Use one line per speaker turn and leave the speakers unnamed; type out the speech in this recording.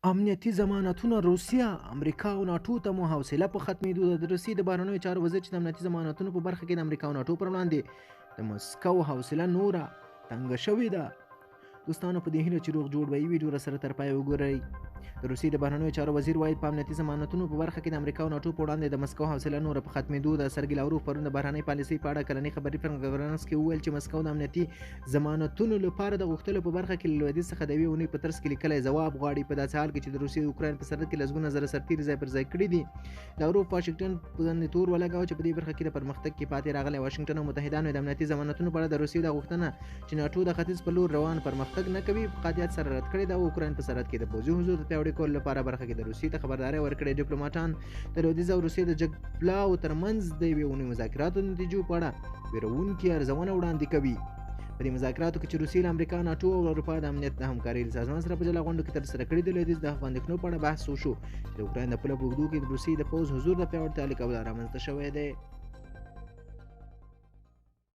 امنیتي ضمانتونه روسیه، امریکا او ناټو ته مو حوصله په ختمېدو ده. د روسیې د بهرنیو چارو وزیر چې د امنیتي ضمانتونو په برخه کې د امریکا او ناټو پر وړاندې د مسکو حوصله نوره تنګه شوې ده. دوستانو په دې هیله چې روغ جوړ به وي، ویډیو راسره تر پایه وګورئ. د روسیې د بهرنیو چارو وزیر وایي په امنیتي ضمانتونو په برخه کې د امریکا او ناټو په وړاندې د مسکو حوصله نوره په ختمېدو ده. سرګي لاوروف پرون د بهرنۍ پالیسۍ په اړه کلنۍ خبري کنفرانس کې وویل چې مسکو د امنیتي ضمانتونو لپاره د غوښتلو په برخه کې له لویدیځ څخه د یوې اونۍ په ترڅ کې لیکلی ځواب غواړي، په داسې حال کې چې د روسیې او اوکراین په سرحد کې لسګونه زره سرتیري ځای پر ځای کړي دي. لاوروف واشنګټن باندې تور ولګاوه چې په دې برخه کې د پرمختګ کې پاتې راغلی. واشنګټن او متحدانو د امنیتي ضمانتونو په اړه د روسیې د غوښتنه چې ناټو د ختیځ په لور روان پرمختګ نه کوي په قاطعیت سره رد کړې ده. او اوکراین په سرحد کې د پوځي حضور د پیاوړي کولو لپاره برخه کې د روسیې ته خبرداری ورکړې. ډیپلوماټان د لویدیځ او روسیې د جګړو ترمنځ د یوې اونۍ مذاکراتو د نتیجو په اړه ویرونکې ارزونه وړاندې کوي. په دې مذاکراتو کې چې روسیې له امریکا، ناټو او اروپا د امنیت د همکارۍ له سازمان سره په جلا غونډو کې ترسره کړي د لویدیځ د اندېښنو په اړه بحث وشو چې د اوکراین د پوله په اوږدو کې د روسیې د پوځ حضور د پیاوړتیا لیکه رامنځته شوی دی.